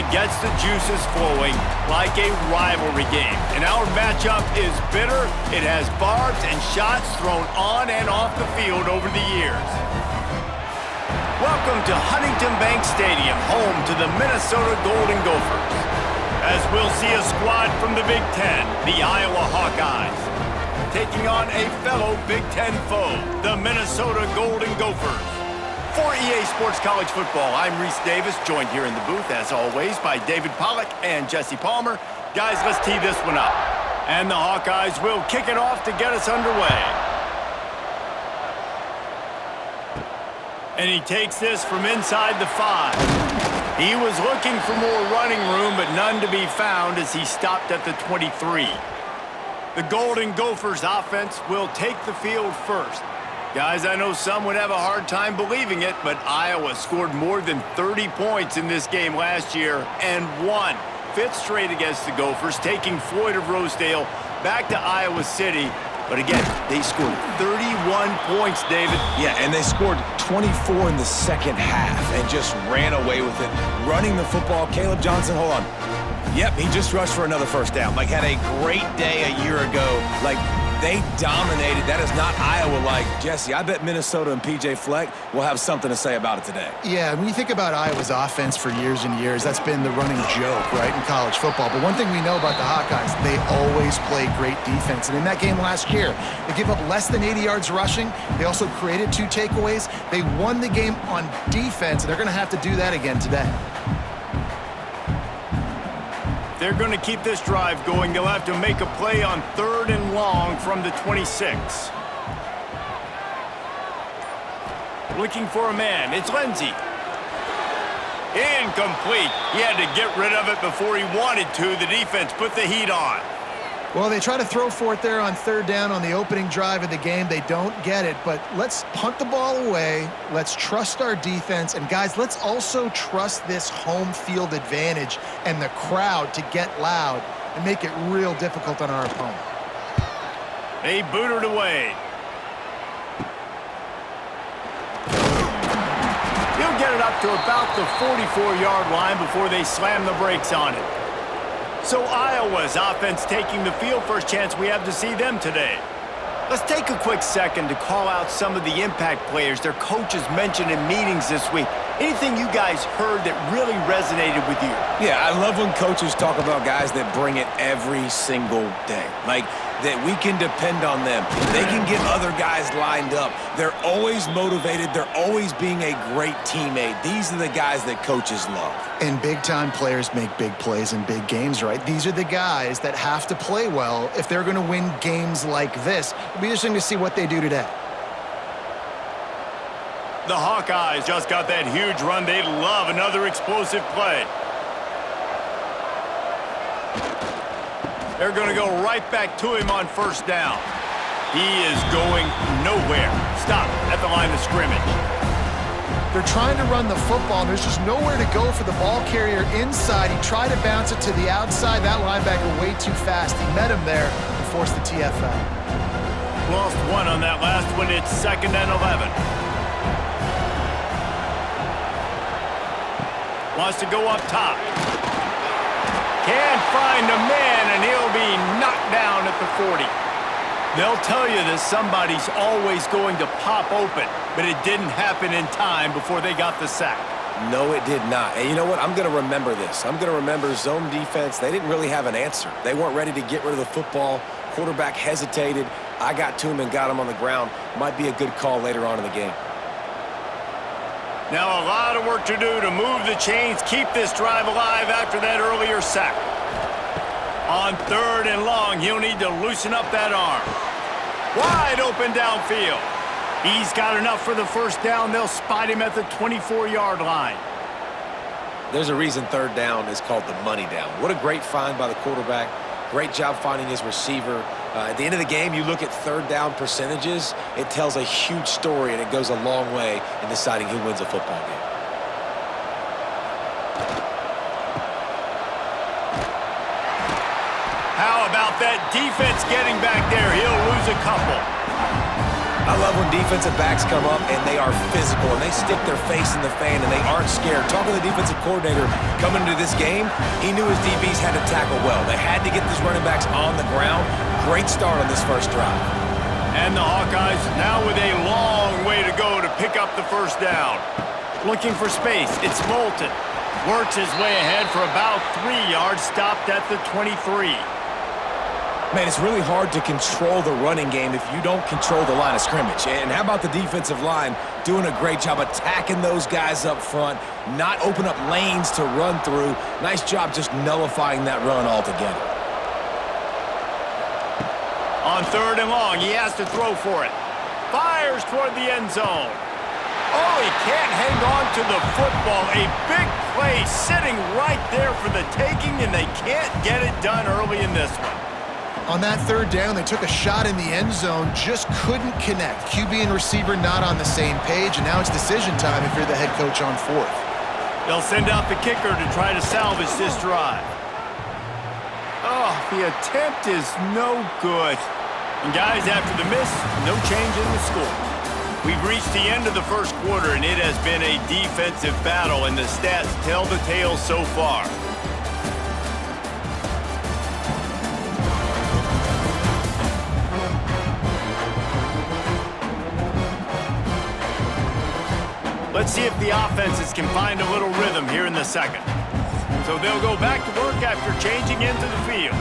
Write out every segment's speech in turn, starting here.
that gets the juices flowing like a rivalry game. And our matchup is bitter. It has barbs and shots thrown on and off the field over the years. Welcome to Huntington Bank Stadium, home to the Minnesota Golden Gophers. As we'll see a squad from the Big Ten, the Iowa Hawkeyes, taking on a fellow Big Ten foe, the Minnesota Golden Gophers. For EA Sports College Football, I'm Reese Davis, joined here in the booth, as always, by David Pollack and Jesse Palmer. Guys, let's tee this one up. And the Hawkeyes will kick it off to get us underway. And he takes this from inside the 5. He was looking for more running room, but none to be found as he stopped at the 23. The Golden Gophers offense will take the field first. Guys, I know some would have a hard time believing it, but Iowa scored more than 30 points in this game last year and won. Fifth straight against the Gophers, taking Floyd of Rosedale back to Iowa City. But again, they scored 31 points, David. Yeah, and they scored 24 in the second half and just ran away with it. Running the football, Caleb Johnson, hold on. Yep, he just rushed for another first down. Like, had a great day a year ago. Like, they dominated. That is not Iowa-like. Jesse, I bet Minnesota and P.J. Fleck will have something to say about it today. Yeah, when you think about Iowa's offense for years and years, that's been the running joke, right, in college football. But one thing we know about the Hawkeyes, they always play great defense. And in that game last year, they gave up less than 80 yards rushing. They also created 2 takeaways. They won the game on defense, and they're going to have to do that again today. They're going to keep this drive going. They'll have to make a play on 3rd and long from the 26. Looking for a man. It's Lindsey. Incomplete. He had to get rid of it before he wanted to. The defense put the heat on. Well, they try to throw for it there on 3rd down on the opening drive of the game. They don't get it, but let's punt the ball away. Let's trust our defense. And, guys, let's also trust this home field advantage and the crowd to get loud and make it real difficult on our opponent. They boot it away. He'll get it up to about the 44-yard line before they slam the brakes on it. So Iowa's offense taking the field. First chance we have to see them today. Let's take a quick second to call out some of the impact players their coaches mentioned in meetings this week. Anything you guys heard that really resonated with you? Yeah, I love when coaches talk about guys that bring it every single day. Like, that we can depend on them. They can get other guys lined up. They're always motivated. They're always being a great teammate. These are the guys that coaches love. And big-time players make big plays in big games, right? These are the guys that have to play well if they're going to win games like this. It'll be interesting to see what they do today. The Hawkeyes just got that huge run. They love another explosive play. They're going to go right back to him on 1st down. He is going nowhere. Stop at the line of scrimmage. They're trying to run the football, and there's just nowhere to go for the ball carrier inside. He tried to bounce it to the outside. That linebacker way too fast. He met him there and forced the TFL. Lost 1 on that last one. It's 2nd and 11. Wants to go up top. Can't find a man, and he'll be knocked down at the 40. They'll tell you that somebody's always going to pop open, but it didn't happen in time before they got the sack. No, it did not. And you know what? I'm going to remember this. I'm going to remember zone defense. They didn't really have an answer. They weren't ready to get rid of the football. Quarterback hesitated. I got to him and got him on the ground. Might be a good call later on in the game. Now a lot of work to do to move the chains, keep this drive alive after that earlier sack. On 3rd and long, he'll need to loosen up that arm. Wide open downfield. He's got enough for the 1st down. They'll spot him at the 24-yard line. There's a reason 3rd down is called the money down. What a great find by the quarterback. Great job finding his receiver. At the end of the game, you look at 3rd down percentages. It tells a huge story, and it goes a long way in deciding who wins a football game. How about that defense getting back there? He'll lose a couple. I love when defensive backs come up and they are physical and they stick their face in the fan and they aren't scared. Talking to the defensive coordinator coming into this game, he knew his DBs had to tackle well. They had to get these running backs on the ground. Great start on this first drive. And the Hawkeyes now with a long way to go to pick up the first down. Looking for space, it's Moulton. Works his way ahead for about 3 yards, stopped at the 23. Man, it's really hard to control the running game if you don't control the line of scrimmage. And how about the defensive line doing a great job attacking those guys up front, not open up lanes to run through. Nice job just nullifying that run altogether. On 3rd and long, he has to throw for it. Fires toward the end zone. Oh, he can't hang on to the football. A big play sitting right there for the taking, and they can't get it done early in this one. On that 3rd down, they took a shot in the end zone, just couldn't connect. QB and receiver not on the same page, and now it's decision time if you're the head coach on 4th. They'll send out the kicker to try to salvage this drive. Oh, the attempt is no good. And guys, after the miss, no change in the score. We've reached the end of the first quarter, and it has been a defensive battle, and the stats tell the tale so far. Let's see if the offenses can find a little rhythm here in the second. So they'll go back to work after changing into the field.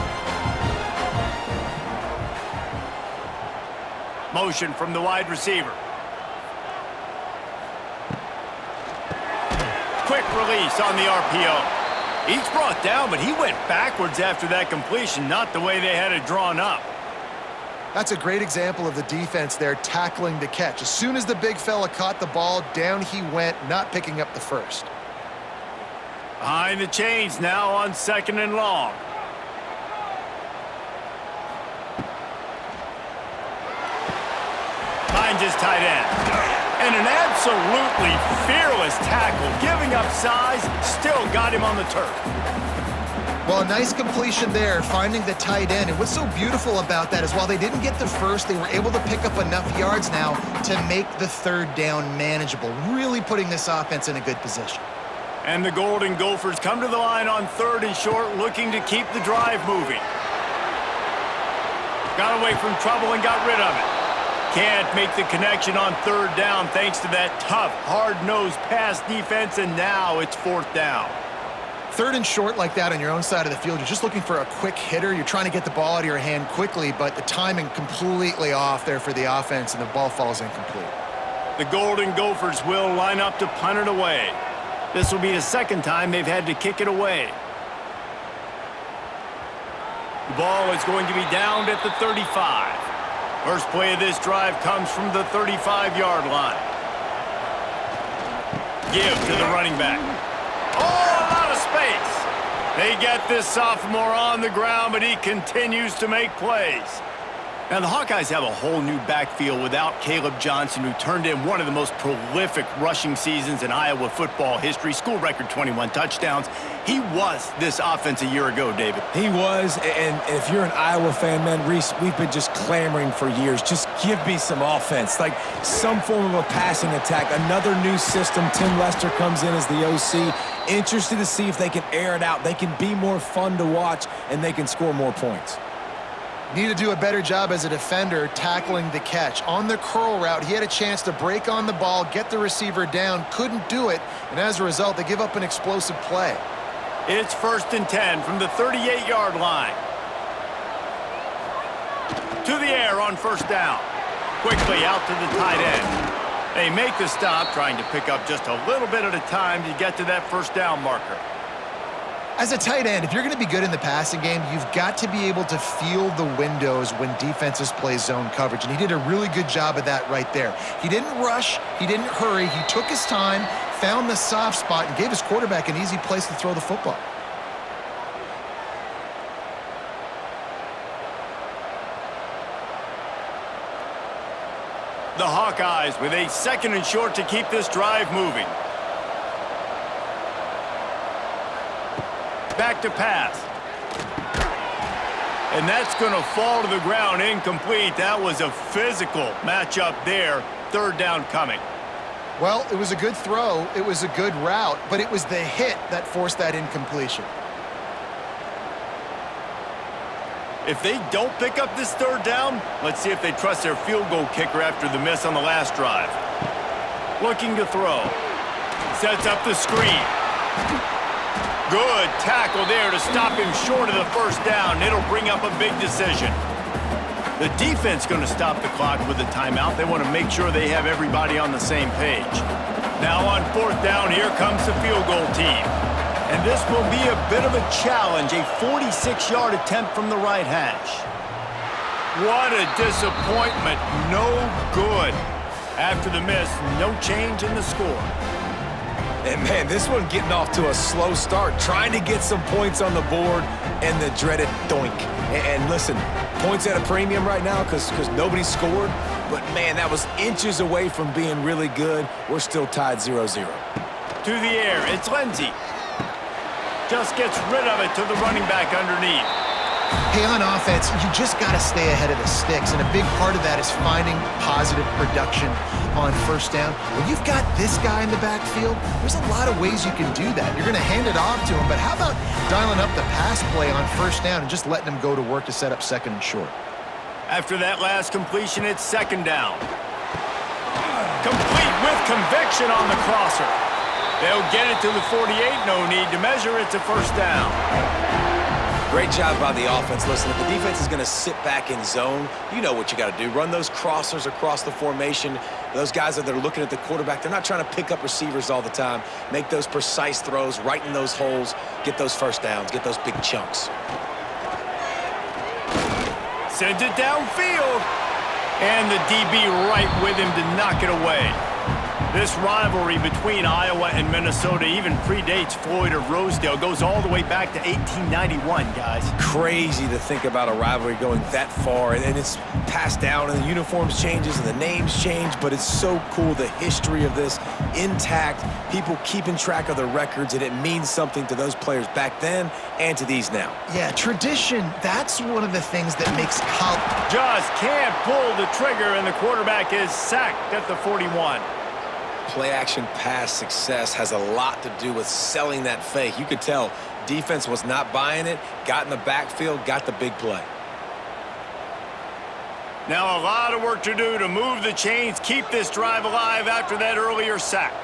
Motion from the wide receiver. Quick release on the RPO. He's brought down, but he went backwards after that completion, not the way they had it drawn up. That's a great example of the defense there tackling the catch. As soon as the big fella caught the ball, down he went, not picking up the first. Behind the chains now on 2nd and long. Finds his tight end. And an absolutely fearless tackle, giving up size, still got him on the turf. Well, a nice completion there, finding the tight end. And what's so beautiful about that is while they didn't get the first, they were able to pick up enough yards now to make the 3rd down manageable, really putting this offense in a good position. And the Golden Gophers come to the line on 3rd and short, looking to keep the drive moving. Got away from trouble and got rid of it. Can't make the connection on 3rd down thanks to that tough, hard-nosed pass defense, and now it's 4th down. 3rd and short like that on your own side of the field, you're just looking for a quick hitter. You're trying to get the ball out of your hand quickly, but the timing completely off there for the offense, and the ball falls incomplete. The Golden Gophers will line up to punt it away. This will be the 2nd time they've had to kick it away. The ball is going to be downed at the 35. First play of this drive comes from the 35-yard line. Give to the running back. Oh, a lot of space. They get this sophomore on the ground, but he continues to make plays. Now, the Hawkeyes have a whole new backfield without Caleb Johnson, who turned in one of the most prolific rushing seasons in Iowa football history. School record 21 touchdowns. He was this offense a year ago, David. He was, and if you're an Iowa fan, man, Reese, we've been just clamoring for years. Just give me some offense, like some form of a passing attack. Another new system. Tim Lester comes in as the OC. Interested to see if they can air it out. They can be more fun to watch, and they can score more points. Need to do a better job as a defender tackling the catch. On the curl route, he had a chance to break on the ball, get the receiver down, couldn't do it, and as a result, they give up an explosive play. It's 1st and 10 from the 38-yard line. To the air on 1st down. Quickly out to the tight end. They make the stop, trying to pick up just a little bit at a time to get to that 1st down marker. As a tight end, if you're going to be good in the passing game, you've got to be able to feel the windows when defenses play zone coverage, and he did a really good job of that right there. He didn't rush, he didn't hurry, he took his time, found the soft spot, and gave his quarterback an easy place to throw the football. The Hawkeyes with a 2nd and short to keep this drive moving. Back to pass. And that's going to fall to the ground incomplete. That was a physical matchup there. Third down coming. Well, it was a good throw. It was a good route, but it was the hit that forced that incompletion. If they don't pick up this third down, let's see if they trust their field goal kicker after the miss on the last drive. Looking to throw. Sets up the screen. Good tackle there to stop him short of the first down. It'll bring up a big decision. The defense going to stop the clock with a timeout. They want to make sure they have everybody on the same page. Now on fourth down, here comes the field goal team. And this will be a bit of a challenge, a 46-yard attempt from the right hash. What a disappointment. No good. After the miss, no change in the score. And, man, this one getting off to a slow start, trying to get some points on the board, and the dreaded doink. And listen, points at a premium right now because nobody scored, but, man, that was inches away from being really good. We're still tied 0-0. To the air, it's Lindsey. Just gets rid of it to the running back underneath. Hey, on offense, you just got to stay ahead of the sticks, and a big part of that is finding positive production on first down. When you've got this guy in the backfield, there's a lot of ways you can do that. You're going to hand it off to him, but how about dialing up the pass play on first down and just letting him go to work to set up second and short? After that last completion, it's second down. Complete with conviction on the crosser. They'll get it to the 48, no need to measure. It's a first down. Great job by the offense. Listen, if the defense is going to sit back in zone, you know what you got to do. Run those crossers across the formation. Those guys that are looking at the quarterback, they're not trying to pick up receivers all the time. Make those precise throws, right in those holes, get those first downs, get those big chunks. Sends it downfield. And the DB right with him to knock it away. This rivalry between Iowa and Minnesota even predates Floyd of Rosedale. Goes all the way back to 1891, guys. Crazy to think about a rivalry going that far. And it's passed down, and the uniforms changes, and the names change. But it's so cool, the history of this intact. People keeping track of the records, and it means something to those players back then and to these now. Yeah, tradition, that's one of the things that makes college. Just can't pull the trigger, and the quarterback is sacked at the 41. Play-action pass success has a lot to do with selling that fake. You could tell defense was not buying it, got in the backfield, got the big play. Now a lot of work to do to move the chains, keep this drive alive after that earlier sack.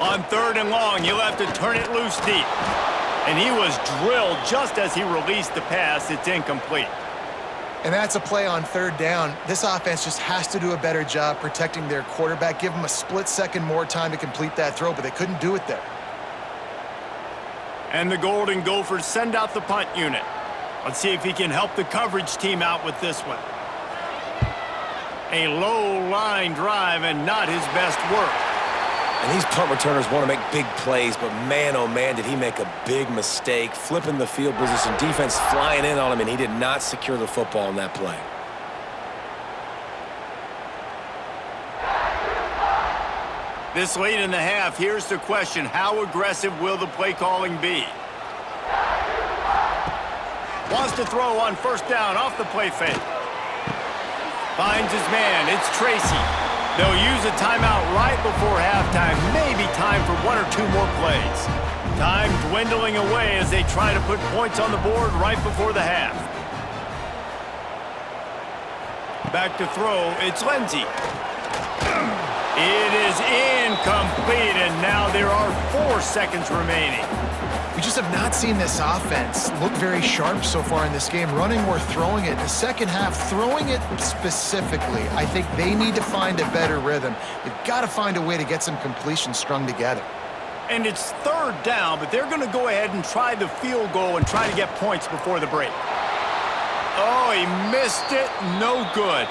On third and long, he'll have to turn it loose deep. And he was drilled just as he released the pass. It's incomplete. And that's a play on third down. This offense just has to do a better job protecting their quarterback. Give him a split second more time to complete that throw, but they couldn't do it there. And the Golden Gophers send out the punt unit. Let's see if he can help the coverage team out with this one. A low line drive and not his best work. And these punt returners want to make big plays, but man, oh man, did he make a big mistake, flipping the field position, defense flying in on him, and he did not secure the football in that play. This late in the half, here's the question: how aggressive will the play calling be? Wants to throw on first down off the play fake. Finds his man. It's Tracy. They'll use a timeout right before halftime. Maybe time for one or two more plays. Time dwindling away as they try to put points on the board right before the half. Back to throw. It's Lindsey. It is incomplete, and now there are 4 seconds remaining. We just have not seen this offense look very sharp so far in this game, running or throwing it. In the second half, throwing it specifically, I think they need to find a better rhythm. They've got to find a way to get some completions strung together. And it's third down, but they're going to go ahead and try the field goal and try to get points before the break. Oh, he missed it. No good.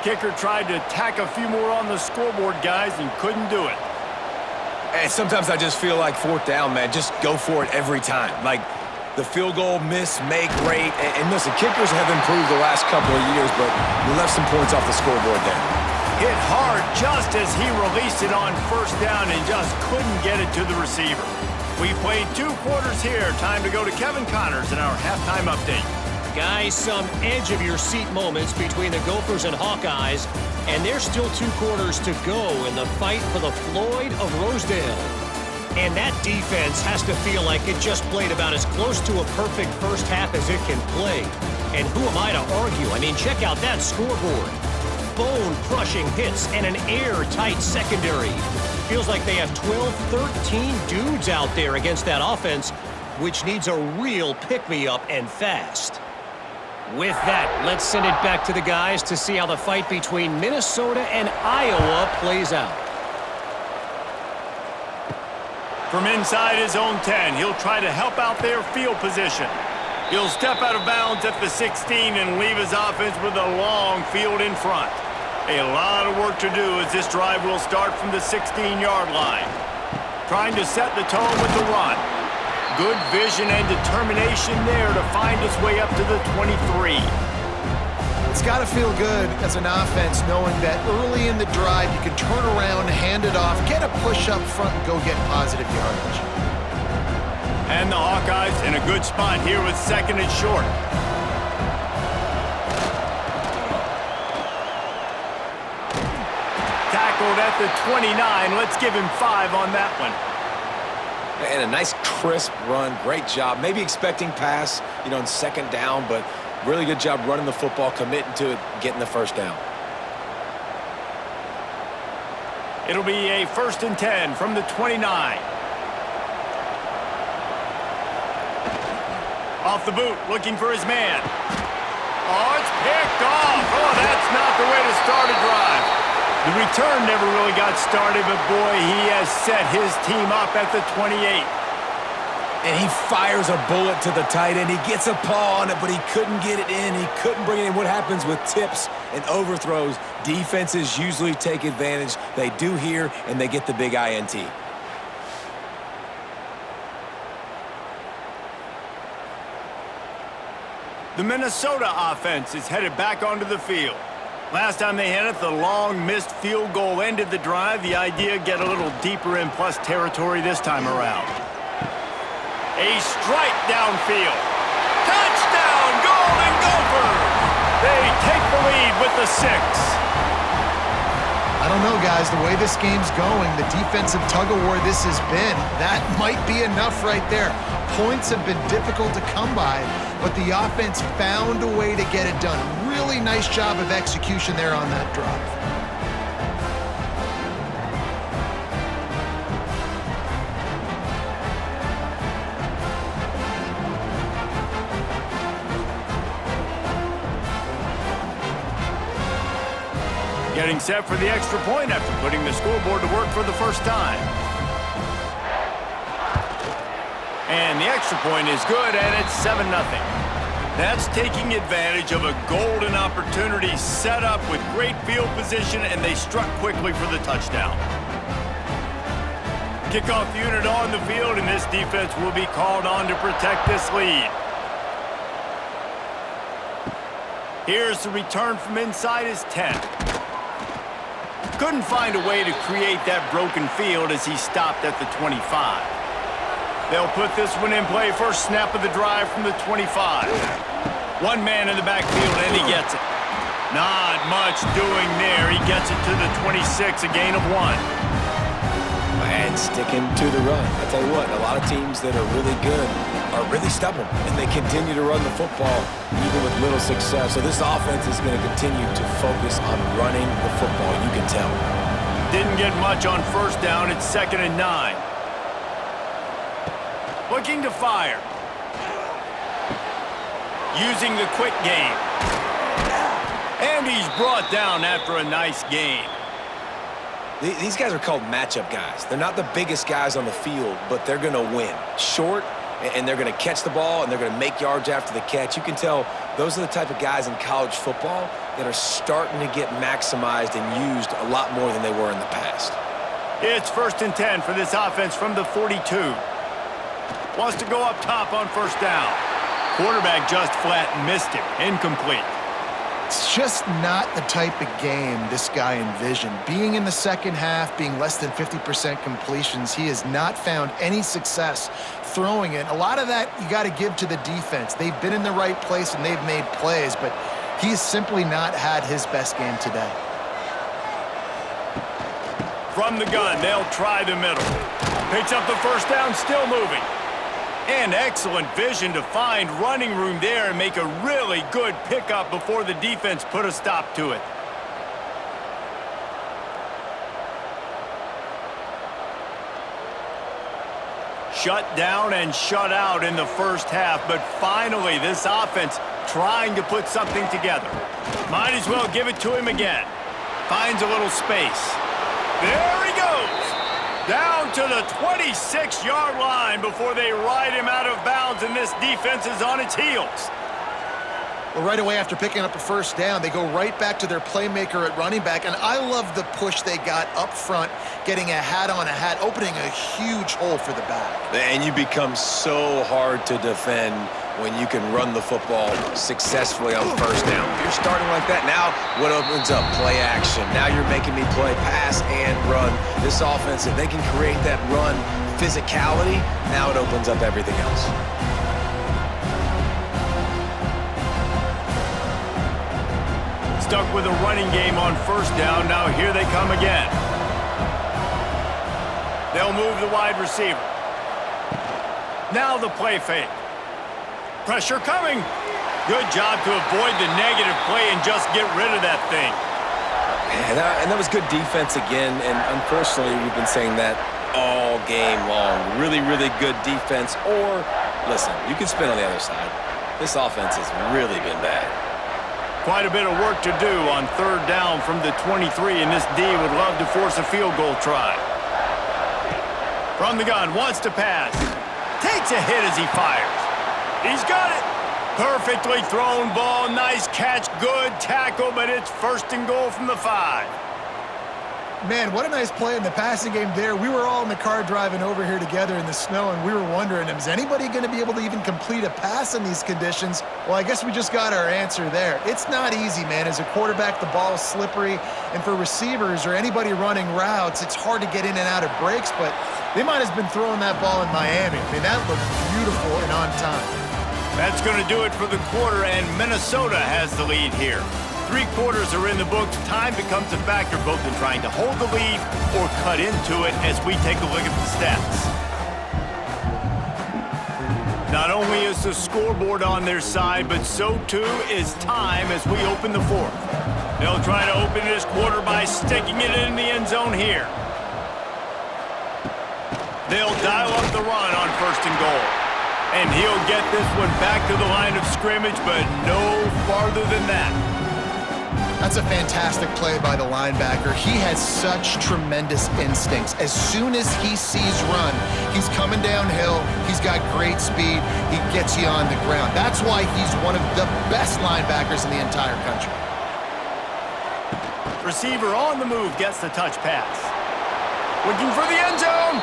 Kicker tried to tack a few more on the scoreboard, guys, and couldn't do it. And sometimes I just feel like fourth down, man, just go for it every time. Like, The field goal miss-make rate. And listen, kickers have improved the last couple of years, but you left some points off the scoreboard there. Hit hard just as he released it on first down and just couldn't get it to the receiver. We played 2 quarters here. Time to go to Kevin Connors in our halftime update. Guys, some edge-of-your-seat moments between the Gophers and Hawkeyes, and there's still 2 quarters to go in the fight for the Floyd of Rosedale. And that defense has to feel like it just played about as close to a perfect first half as it can play. And who am I to argue? I mean, check out that scoreboard. Bone-crushing hits and an airtight secondary. Feels like they have 12, 13 dudes out there against that offense, which needs a real pick-me-up and fast. With that, let's send it back to the guys to see how the fight between Minnesota and Iowa plays out. From inside his own 10, he'll try to help out their field position. He'll step out of bounds at the 16 and leave his offense with a long field in front. A lot of work to do as this drive will start from the 16-yard line. Trying to set the tone with the run. Good vision and determination there to find his way up to the 23. It's got to feel good as an offense knowing that early in the drive you can turn around, hand it off, get a push up front, and go get positive yardage. And the Hawkeyes in a good spot here with 2nd and short. Tackled at the 29. Let's give him 5 on that one. And a nice crisp run. Great job. Maybe expecting pass, on 2nd down, but really good job running the football, committing to it, getting the first down. It'll be a 1st and 10 from the 29. Off the boot, looking for his man. Oh, it's picked off. Oh, that's not the way to start a drive. The return never really got started, but boy, he has set his team up at the 28. And he fires a bullet to the tight end. He gets a paw on it, but he couldn't get it in. He couldn't bring it in. What happens with tips and overthrows? Defenses usually take advantage. They do here, and they get the big INT. The Minnesota offense is headed back onto the field. Last time they had it, the long missed field goal ended the drive. The idea, get a little deeper in plus territory this time around. A strike downfield. Touchdown, Golden Gophers! They take the lead with the 6. I don't know, guys. The way this game's going, the defensive tug-of-war this has been, that might be enough right there. Points have been difficult to come by, but the offense found a way to get it done. Really nice job of execution there on that drive. Getting set for the extra point after putting the scoreboard to work for the first time. And the extra point is good, and it's 7-0. That's taking advantage of a golden opportunity set up with great field position, and they struck quickly for the touchdown. Kickoff unit on the field, and this defense will be called on to protect this lead. Here's the return from inside his 10. Couldn't find a way to create that broken field as he stopped at the 25. They'll put this one in play first snap of the drive from the 25. One man in the backfield, and he gets it. Not much doing there. He gets it to the 26, a gain of 1. And sticking to the run. I tell you what, a lot of teams that are really good are really stubborn, and they continue to run the football even with little success. So this offense is going to continue to focus on running the football, you can tell. Didn't get much on first down. It's 2nd and 9. Looking to fire. Using the quick game. And he's brought down after a nice gain. These guys are called matchup guys. They're not the biggest guys on the field, but they're going to win. Short, and they're going to catch the ball, and they're going to make yards after the catch. You can tell those are the type of guys in college football that are starting to get maximized and used a lot more than they were in the past. It's 1st and 10 for this offense from the 42. Wants to go up top on first down. Quarterback just flat missed him. Incomplete. It's just not the type of game this guy envisioned. Being in the second half, being less than 50% completions, he has not found any success throwing it. A lot of that you got to give to the defense. They've been in the right place and they've made plays, but he's simply not had his best game today. From the gun, they'll try the middle. Picks up the first down, still moving. And excellent vision to find running room there and make a really good pickup before the defense put a stop to it. Shut down and shut out in the first half, but finally this offense trying to put something together. Might as well give it to him again. Finds a little space. There he goes! Down to the 26-yard line before they ride him out of bounds, and this defense is on its heels. Well, right away after picking up a first down, they go right back to their playmaker at running back, and I love the push they got up front, getting a hat on a hat, opening a huge hole for the back. And you become so hard to defend when you can run the football successfully on first down. You're starting like that. Now what opens up? Play action. Now you're making me play pass and run. This offense, if they can create that run physicality, now it opens up everything else. Stuck with a running game on first down. Now here they come again. They'll move the wide receiver. Now the play fake. Pressure coming. Good job to avoid the negative play and just get rid of that thing. And that was good defense again, and unfortunately we've been saying that all game long. Really, really good defense. Or, listen, you can spin on the other side. This offense has really been bad. Quite a bit of work to do on third down from the 23, and this D would love to force a field goal try. From the gun, wants to pass. Takes a hit as he fires. He's got it. Perfectly thrown ball. Nice catch. Good tackle, but it's first and goal from the 5. Man, what a nice play in the passing game there. We were all in the car driving over here together in the snow, and we were wondering, is anybody going to be able to even complete a pass in these conditions? Well, I guess we just got our answer there. It's not easy, man. As a quarterback, the ball is slippery, and for receivers or anybody running routes, it's hard to get in and out of breaks, but they might have been throwing that ball in Miami. I mean, that looked beautiful and on time. That's going to do it for the quarter, and Minnesota has the lead here. 3 quarters are in the books. Time becomes a factor both in trying to hold the lead or cut into it as we take a look at the stats. Not only is the scoreboard on their side, but so too is time as we open the 4th. They'll try to open this quarter by sticking it in the end zone here. They'll dial up the run on first and goal. And he'll get this one back to the line of scrimmage, but no farther than that. That's a fantastic play by the linebacker. He has such tremendous instincts. As soon as he sees run, he's coming downhill. He's got great speed. He gets you on the ground. That's why he's one of the best linebackers in the entire country. Receiver on the move, gets the touch pass. Looking for the end zone.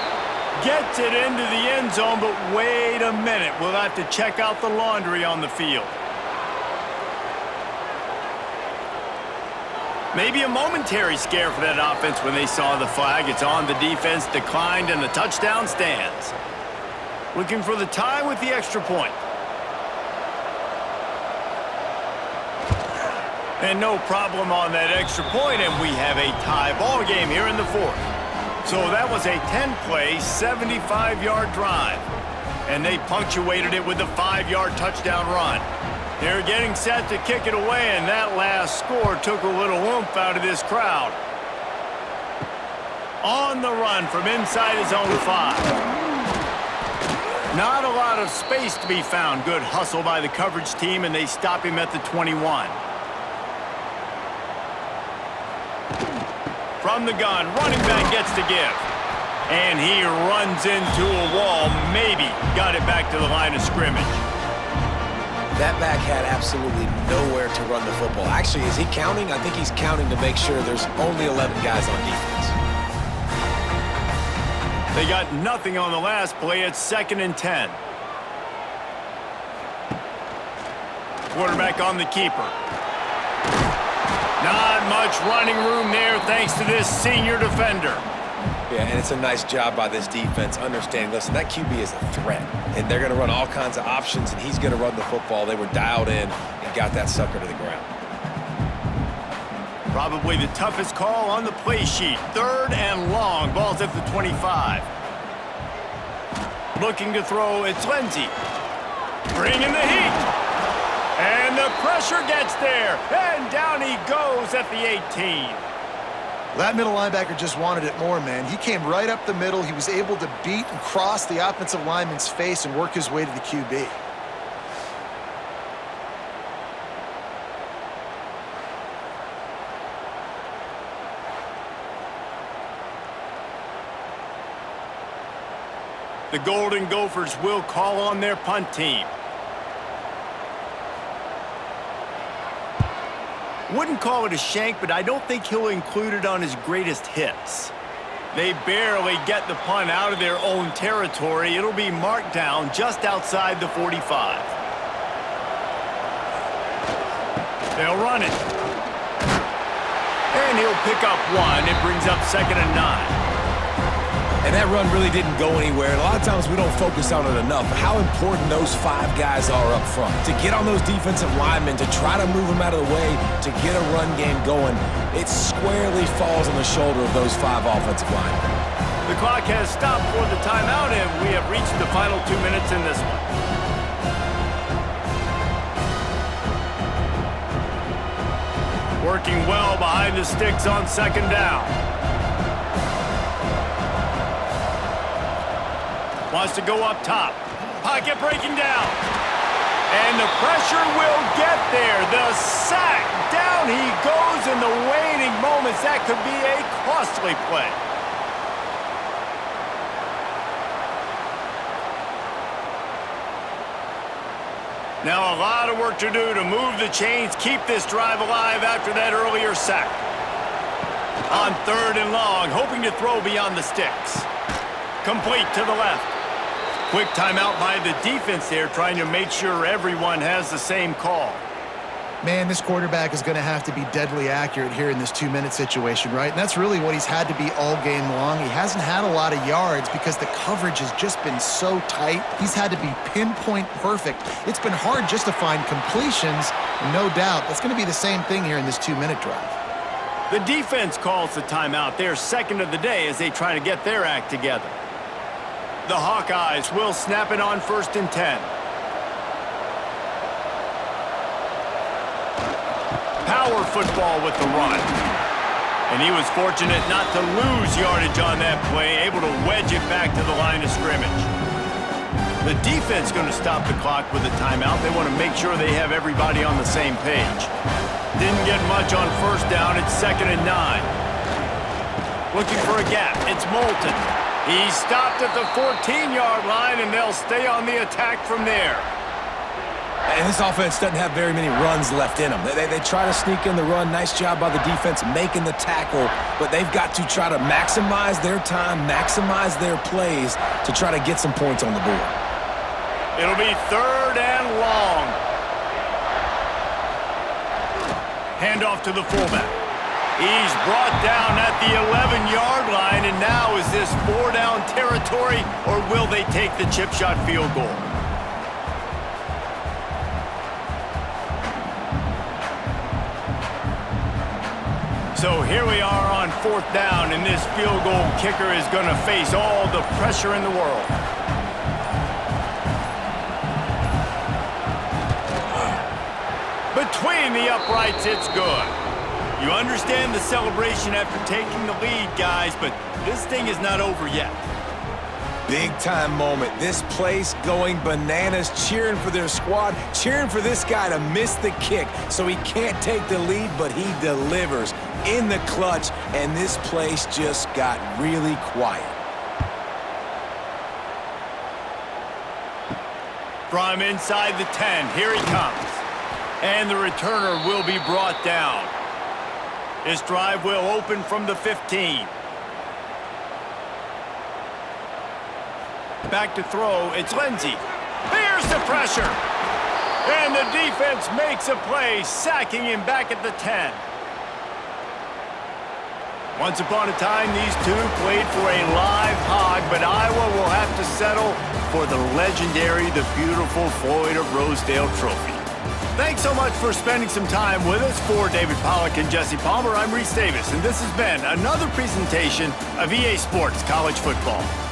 Gets it into the end zone, but wait a minute. We'll have to check out the laundry on the field. Maybe a momentary scare for that offense when they saw the flag. It's on, the defense declined, and the touchdown stands. Looking for the tie with the extra point. And no problem on that extra point, and we have a tie ball game here in the 4th. So that was a 10-play, 75-yard drive. And they punctuated it with a 5-yard touchdown run. They're getting set to kick it away, and that last score took a little oomph out of this crowd. On the run from inside his own 5. Not a lot of space to be found. Good hustle by the coverage team, and they stop him at the 21. From the gun, running back gets to give. And he runs into a wall, maybe got it back to the line of scrimmage. That back had absolutely nowhere to run the football. Actually, is he counting? I think he's counting to make sure there's only 11 guys on defense. They got nothing on the last play. It's 2nd and 10. Quarterback on the keeper. Not much running room there thanks to this senior defender. Yeah, and it's a nice job by this defense understanding, listen, that QB is a threat, and they're going to run all kinds of options, and he's going to run the football. They were dialed in and got that sucker to the ground. Probably the toughest call on the play sheet. 3rd and long. Ball's at the 25. Looking to throw, it's Lindsey. Bringing the heat. And the pressure gets there. And down he goes at the 18. That middle linebacker just wanted it more, man. He came right up the middle. He was able to beat and cross the offensive lineman's face and work his way to the QB. The Golden Gophers will call on their punt team. Wouldn't call it a shank, but I don't think he'll include it on his greatest hits. They barely get the punt out of their own territory. It'll be marked down just outside the 45. They'll run it. And he'll pick up 1. It brings up 2nd and 9. And that run really didn't go anywhere. And a lot of times we don't focus on it enough, how important those 5 guys are up front. To get on those defensive linemen, to try to move them out of the way, to get a run game going, it squarely falls on the shoulder of those 5 offensive linemen. The clock has stopped for the timeout, and we have reached the final 2 minutes in this one. Working well behind the sticks on 2nd down. Wants to go up top. Pocket breaking down. And the pressure will get there. The sack. Down he goes in the waning moments. That could be a costly play. Now a lot of work to do to move the chains, keep this drive alive after that earlier sack. On 3rd and long, hoping to throw beyond the sticks. Complete to the left. Quick timeout by the defense there, trying to make sure everyone has the same call. Man, this quarterback is going to have to be deadly accurate here in this 2-minute situation, right? And that's really what he's had to be all game long. He hasn't had a lot of yards because the coverage has just been so tight. He's had to be pinpoint perfect. It's been hard just to find completions, no doubt. That's going to be the same thing here in this 2-minute drive. The defense calls the timeout. They're 2nd of the day as they try to get their act together. The Hawkeyes will snap it on 1st and 10. Power football with the run. And he was fortunate not to lose yardage on that play, able to wedge it back to the line of scrimmage. The defense going to stop the clock with a timeout. They want to make sure they have everybody on the same page. Didn't get much on 1st down. It's 2nd and 9. Looking for a gap. It's Moulton. He stopped at the 14-yard line, and they'll stay on the attack from there. And this offense doesn't have very many runs left in them. They try to sneak in the run. Nice job by the defense making the tackle, but they've got to try to maximize their time, maximize their plays to try to get some points on the board. It'll be 3rd and long. Handoff to the fullback. He's brought down at the 11-yard line, and now is this 4-down territory, or will they take the chip shot field goal? So here we are on 4th down, and this field goal kicker is going to face all the pressure in the world. Between the uprights, it's good. You understand the celebration after taking the lead, guys, but this thing is not over yet. Big-time moment. This place going bananas, cheering for their squad, cheering for this guy to miss the kick so he can't take the lead, but he delivers in the clutch, and this place just got really quiet. From inside the 10, here he comes. And the returner will be brought down. This drive will open from the 15. Back to throw, it's Lindsey. Here's the pressure. And the defense makes a play, sacking him back at the 10. Once upon a time, these two played for a live hog, but Iowa will have to settle for the legendary, the beautiful Floyd of Rosedale trophy. Thanks so much for spending some time with us. For David Pollack and Jesse Palmer, I'm Reese Davis, and this has been another presentation of EA Sports College Football.